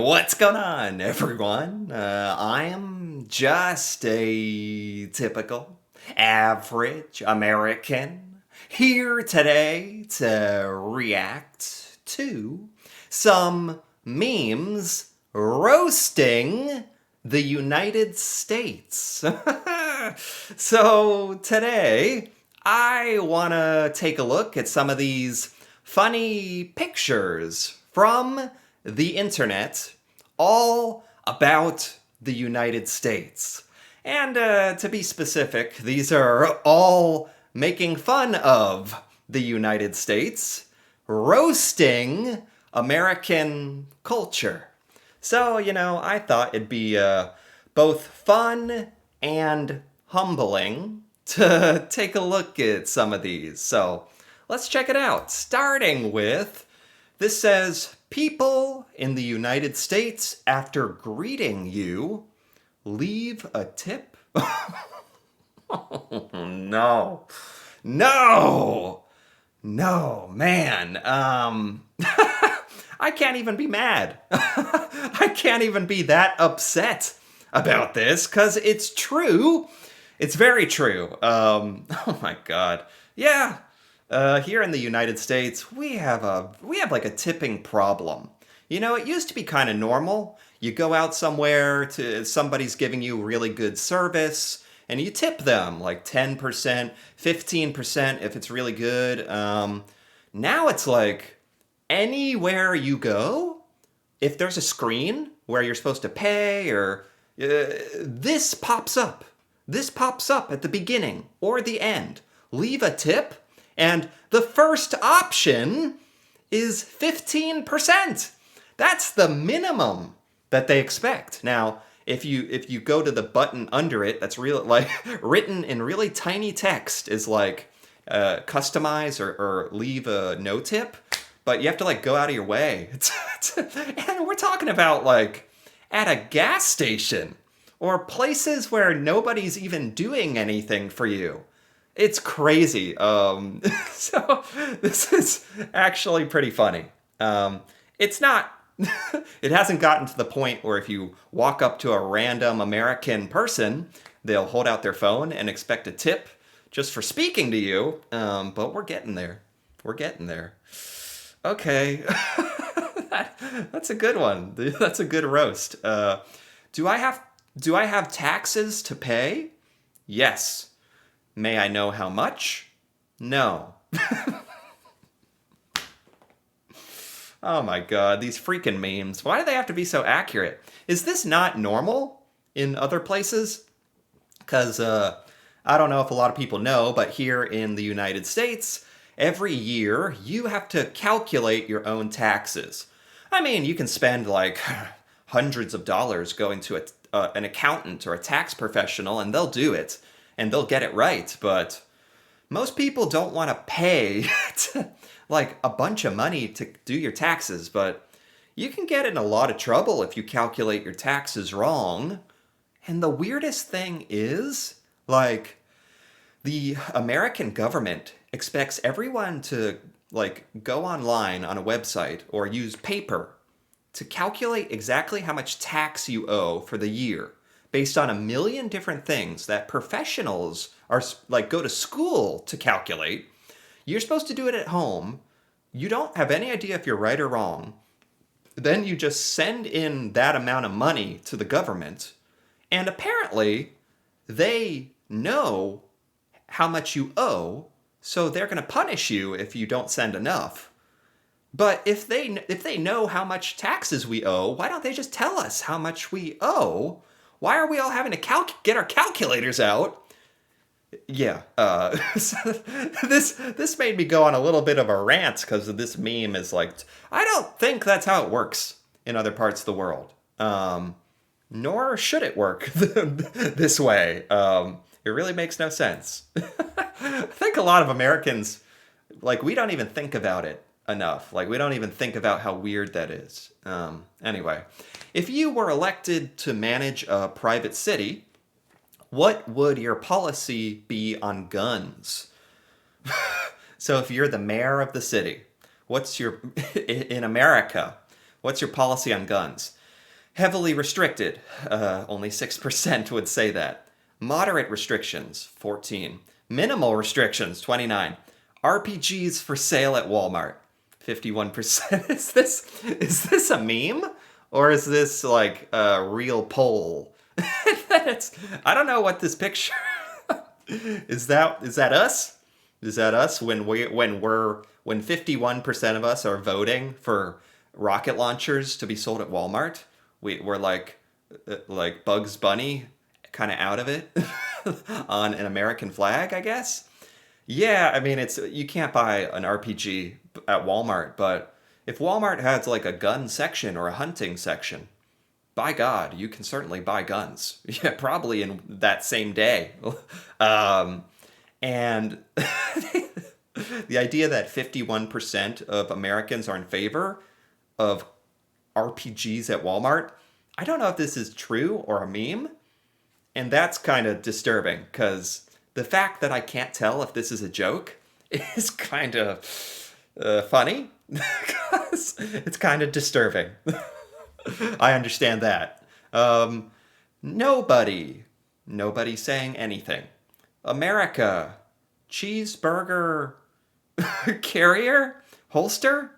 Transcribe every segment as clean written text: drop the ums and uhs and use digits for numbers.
What's going on, everyone? I am just a typical, average American here today to react to some memes roasting the United States. So today, I want to take a look at some of these funny pictures from the internet all about the United States. And to be specific, these are all making fun of the United States, roasting American culture. So, I thought it'd be both fun and humbling to take a look at some of these. So, let's check it out. Starting with this says, people in the United States, after greeting you, leave a tip? No. No. No, man. I can't even be mad. I can't even be that upset about this because it's true. It's very true. Oh my God. Yeah. Here in the United States, we have like a tipping problem. It used to be kind of normal. You go out somewhere to somebody's giving you really good service, and you tip them like 10%, 15% if it's really good. Now it's like anywhere you go, if there's a screen where you're supposed to pay or this pops up. This pops up at the beginning or the end. Leave a tip, and the first option is 15%. That's the minimum that they expect. Now, if you go to the button under it, that's real like written in really tiny text is like customize or leave a no tip, but you have to like go out of your way. And we're talking about like at a gas station or places where nobody's even doing anything for you. It's crazy. So this is actually pretty funny. It's not. It hasn't gotten to the point where if you walk up to a random American person, they'll hold out their phone and expect a tip just for speaking to you. But we're getting there. We're getting there. Okay, that's a good one. That's a good roast. Do I have taxes to pay? Yes. May I know how much? No. Oh my God, these freaking memes. Why do they have to be so accurate? Is this not normal in other places? Because I don't know if a lot of people know, but here in the United States, every year you have to calculate your own taxes. I mean, you can spend like hundreds of dollars going to an accountant or a tax professional, and they'll do it, and they'll get it right, but most people don't want to pay like a bunch of money to do your taxes, but you can get in a lot of trouble if you calculate your taxes wrong. And the weirdest thing is, like, the American government expects everyone to like go online on a website or use paper to calculate exactly how much tax you owe for the year based on a million different things that professionals are like go to school to calculate. You're supposed to do it at home. You don't have any idea if you're right or wrong. Then you just send in that amount of money to the government, and apparently they know how much you owe, so they're going to punish you if you don't send enough. But if they know how much taxes we owe, why don't they just tell us how much we owe? Why are we all having to get our calculators out? Yeah, so this made me go on a little bit of a rant because this meme is like, I don't think that's how it works in other parts of the world. Nor should it work this way. It really makes no sense. I think a lot of Americans, like, we don't even think about it enough. Like, we don't even think about how weird that is. Anyway, if you were elected to manage a private city, what would your policy be on guns? So if you're the mayor of the city, what's your, in America, what's your policy on guns? Heavily restricted, only 6% would say that. Moderate restrictions, 14. Minimal restrictions, 29. RPGs for sale at Walmart, 51%. Is this a meme? Or is this like a real poll? I don't know what this picture is that us? Is that us when 51% of us are voting for rocket launchers to be sold at Walmart? We're like Bugs Bunny, kind of out of it on an American flag, I guess. Yeah, I mean it's you can't buy an RPG at Walmart, but if Walmart has like a gun section or a hunting section, by God, you can certainly buy guns. Yeah, probably in that same day. um, and the idea that 51% of Americans are in favor of RPGs at Walmart, I don't know if this is true or a meme. And that's kind of disturbing because the fact that I can't tell if this is a joke is kind of funny. 'Cause it's kind of disturbing. I understand that. Nobody, nobody saying anything. America, cheeseburger carrier holster,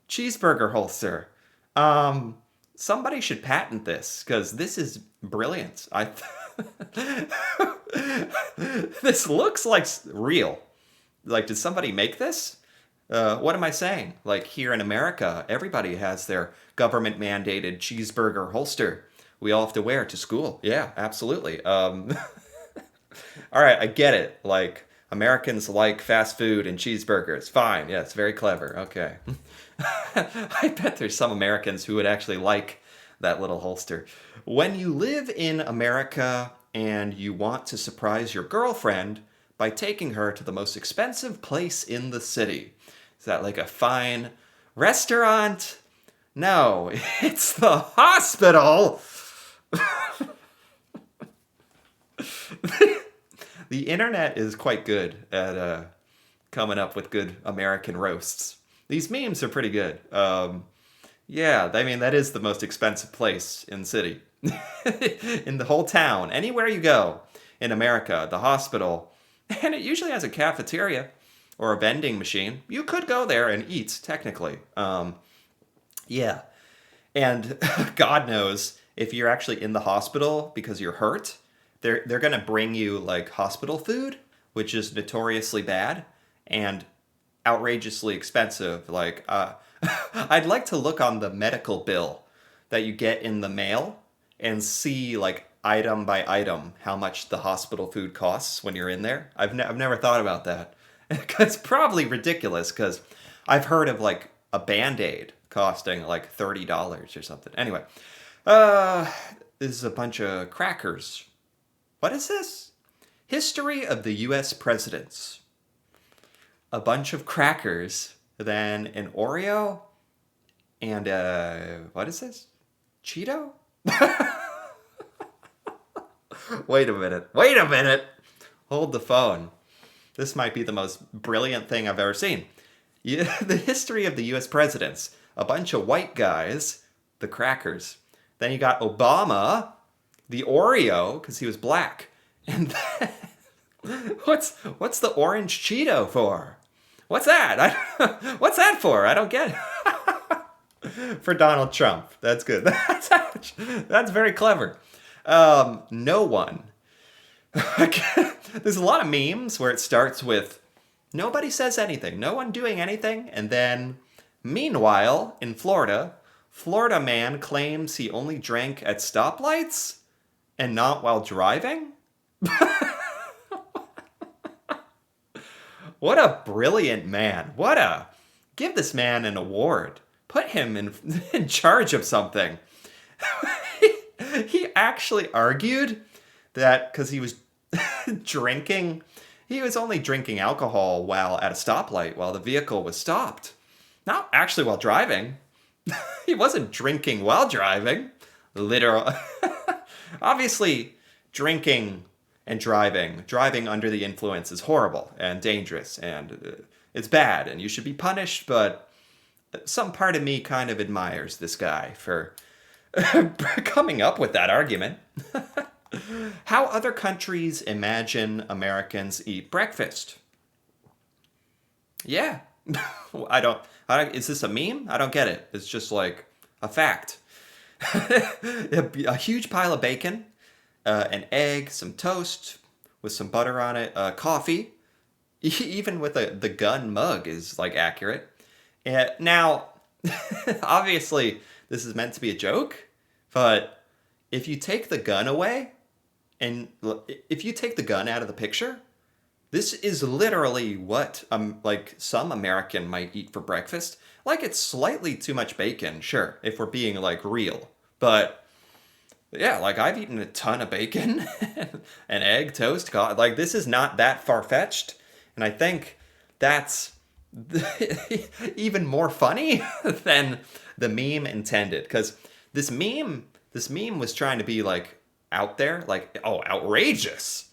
cheeseburger holster. Um, Somebody should patent this because this is brilliant. This looks like real. Like, did somebody make this? What am I saying? Like here in America, everybody has their government mandated cheeseburger holster we all have to wear to school. Yeah, absolutely. All right, I get it. Like Americans like fast food and cheeseburgers. Fine. Yeah, it's very clever. Okay. I bet there's some Americans who would actually like that little holster. When you live in America and you want to surprise your girlfriend by taking her to the most expensive place in the city, is that like a fine restaurant? No, it's the hospital. The internet is quite good at coming up with good American roasts. These memes are pretty good. Yeah, I mean, that is the most expensive place in the city. In the whole town. Anywhere you go in America, the hospital. And it usually has a cafeteria or a vending machine. You could go there and eat, technically. Yeah. And God knows if you're actually in the hospital because you're hurt, they're gonna bring you like hospital food, which is notoriously bad and outrageously expensive. Like, I'd like to look on the medical bill that you get in the mail and see like item by item how much the hospital food costs when you're in there. I've never thought about that. It's probably ridiculous because I've heard of like a Band-Aid costing like $30 or something. Anyway, this is a bunch of crackers. What is this? History of the U.S. presidents. A bunch of crackers, then an Oreo, and what is this? Cheeto? Wait a minute. Hold the phone. This might be the most brilliant thing I've ever seen. Yeah, the history of the U.S. presidents. A bunch of white guys, the crackers. Then you got Obama, the Oreo, because he was black. And then, what's the orange Cheeto for? What's that? What's that for? I don't get it. For Donald Trump. That's good. That's very clever. No one. There's a lot of memes where it starts with nobody says anything, no one doing anything, and then, meanwhile, in Florida, Florida man claims he only drank at stoplights and not while driving? What a brilliant man. Give this man an award. Put him in charge of something. He actually argued that because he was drinking, he was only drinking alcohol while at a stoplight while the vehicle was stopped. Not actually while driving. He wasn't drinking while driving. Literal. Obviously, drinking and driving under the influence is horrible and dangerous and it's bad and you should be punished, but some part of me kind of admires this guy for coming up with that argument. How other countries imagine Americans eat breakfast. Yeah. Is this a meme? I don't get it. It's just like a fact. A huge pile of bacon, an egg, some toast with some butter on it, coffee, even with the gun mug is like accurate. Now, obviously, this is meant to be a joke, but if you take the gun away, and if you take the gun out of the picture, this is literally what like some American might eat for breakfast. Like it's slightly too much bacon, sure, if we're being like real. But yeah, like I've eaten a ton of bacon, an egg, toast, like this is not that far fetched, and I think that's even more funny than the meme intended. Because this meme was trying to be like out there, like oh, outrageous.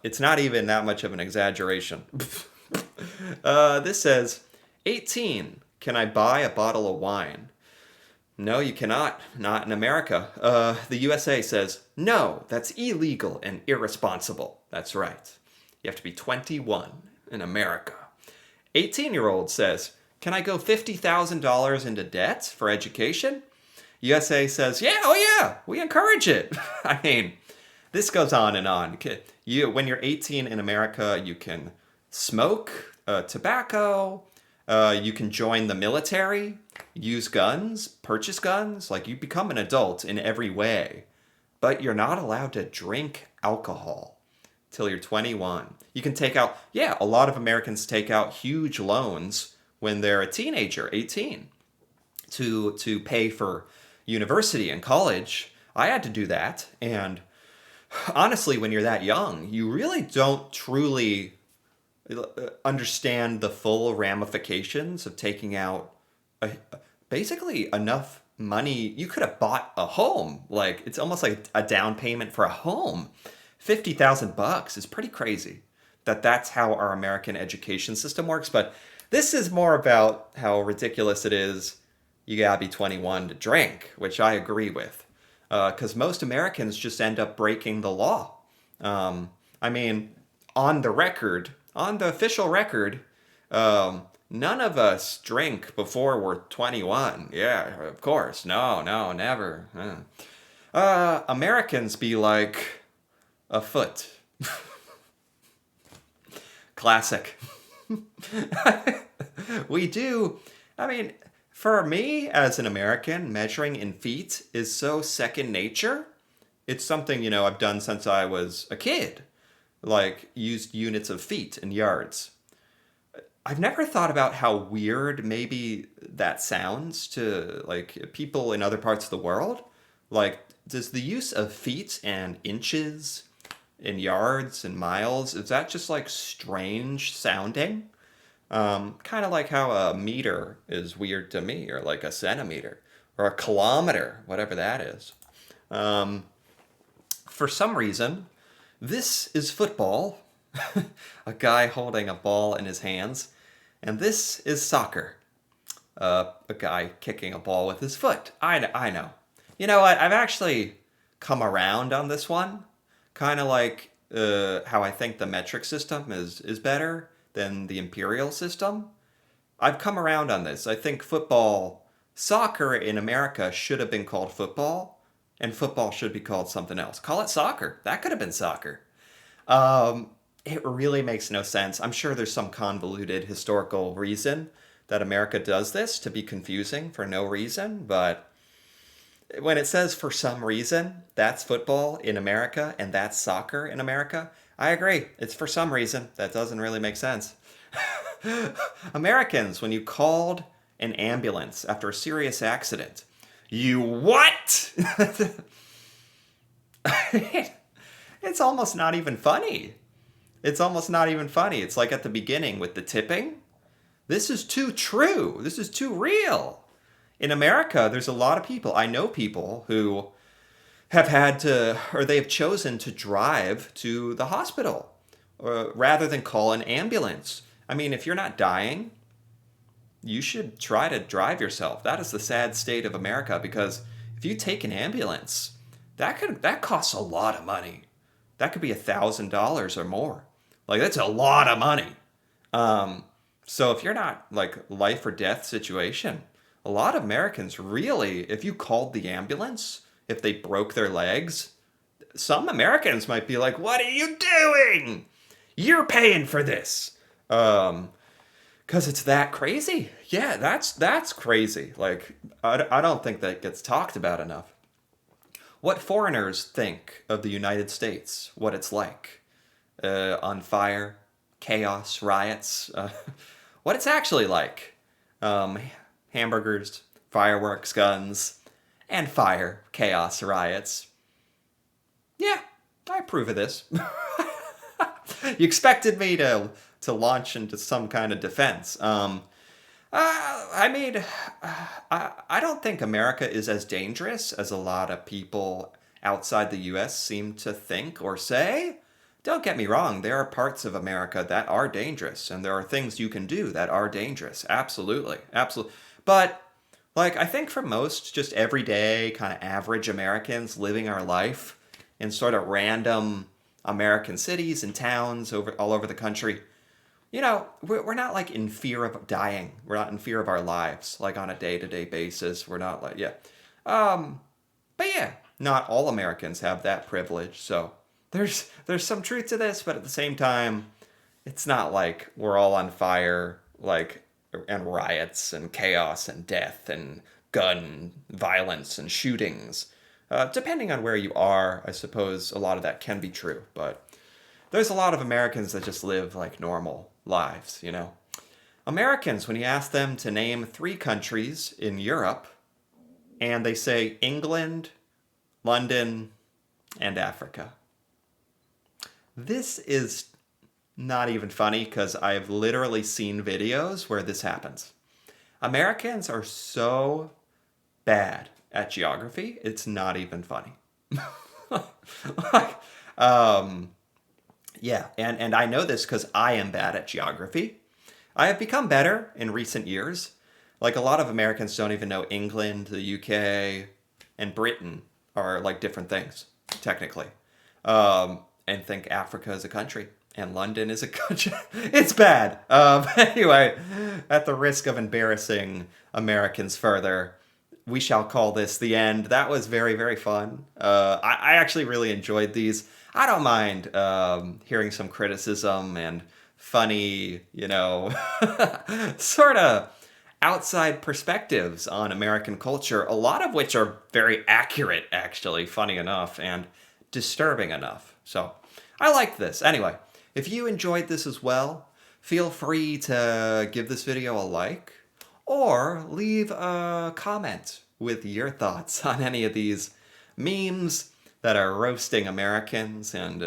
It's not even that much of an exaggeration. This says, 18. Can I buy a bottle of wine? No, you cannot. Not in America. The USA says, no, that's illegal and irresponsible. That's right. You have to be 21 in America. 18-year-old says, can I go $50,000 into debt for education? USA says, yeah, oh yeah, we encourage it. I mean, this goes on and on. When you're 18 in America, you can smoke tobacco, you can join the military, use guns, purchase guns. Like you become an adult in every way, but you're not allowed to drink alcohol till you're 21. You can take out, yeah, a lot of Americans take out huge loans when they're a teenager, 18, to pay for university and college. I had to do that, and honestly, when you're that young, you really don't truly understand the full ramifications of taking out basically enough money. You could have bought a home. Like it's almost like a down payment for a home. $50,000 is pretty crazy. That's how our American education system works. But this is more about how ridiculous it is. You gotta be 21 to drink, which I agree with. Because most Americans just end up breaking the law. I mean, on the record, on the official record, none of us drink before we're 21. Yeah, of course. No, never. Americans be like a foot. Classic. We do. I mean, for me as an American, measuring in feet is so second nature. It's something, I've done since I was a kid. Like, used units of feet and yards. I've never thought about how weird maybe that sounds to, like, people in other parts of the world. Like, does the use of feet and inches and yards and miles, is that just, like, strange sounding? Kind of like how a meter is weird to me, or like a centimeter, or a kilometer, whatever that is. For some reason, this is football, a guy holding a ball in his hands, and this is soccer, a guy kicking a ball with his foot. I know. You know what? I've actually come around on this one, kind of like how I think the metric system is better than the imperial system. I've come around on this. I think soccer in America should have been called football, and football should be called something else. Call it soccer. That could have been soccer. It really makes no sense. I'm sure there's some convoluted historical reason that America does this to be confusing for no reason, but when it says for some reason, that's football in America and that's soccer in America, I agree. It's for some reason. That doesn't really make sense. Americans, when you called an ambulance after a serious accident, you what? It's almost not even funny. It's almost not even funny. It's like at the beginning with the tipping. This is too true. This is too real. In America, there's a lot of people. I know people who have had to, or they have chosen to drive to the hospital rather than call an ambulance. I mean, if you're not dying, you should try to drive yourself. That is the sad state of America, because if you take an ambulance, that costs a lot of money. That could be $1,000 or more. Like that's a lot of money. Um, so if you're not like life or death situation, a lot of Americans really, if you called the ambulance, if they broke their legs, some Americans might be like, "What are you doing? You're paying for this." Because it's that crazy. Yeah, that's crazy. Like I don't think that gets talked about enough. What foreigners think of the United States, what it's like, on fire, chaos, riots, what it's actually like. Um, Hamburgers, fireworks, guns, and fire, chaos, riots. Yeah, I approve of this. You expected me to launch into some kind of defense. I mean, I don't think America is as dangerous as a lot of people outside the U.S. seem to think or say. Don't get me wrong, there are parts of America that are dangerous, and there are things you can do that are dangerous. Absolutely. Absolutely. But, like, I think for most just everyday, kind of average Americans living our life in sort of random American cities and towns all over the country, we're not like in fear of dying. We're not in fear of our lives, like on a day-to-day basis. We're not like, yeah. Um, but yeah, not all Americans have that privilege. So there's some truth to this, but at the same time, it's not like we're all on fire, like, and riots and chaos and death and gun violence and shootings. Depending on where you are, I suppose a lot of that can be true, but there's a lot of Americans that just live like normal lives. Americans, when you ask them to name three countries in Europe, and they say England, London, and Africa. This is not even funny because I've literally seen videos where this happens. Americans are so bad at geography, it's not even funny. Like, um, yeah, and I know this because I am bad at geography. I have become better in recent years. Like a lot of Americans don't even know England, the UK, and Britain are like different things, technically. And think Africa is a country and London is a country. It's bad. Anyway, at the risk of embarrassing Americans further, we shall call this the end. That was very, very fun. I actually really enjoyed these. I don't mind hearing some criticism and funny, sort of outside perspectives on American culture, a lot of which are very accurate, actually, funny enough, and disturbing enough. So I like this. Anyway, if you enjoyed this as well, feel free to give this video a like or leave a comment with your thoughts on any of these memes that are roasting Americans. And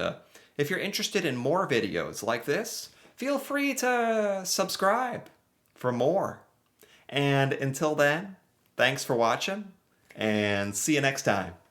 if you're interested in more videos like this, feel free to subscribe for more. And until then, thanks for watching and see you next time.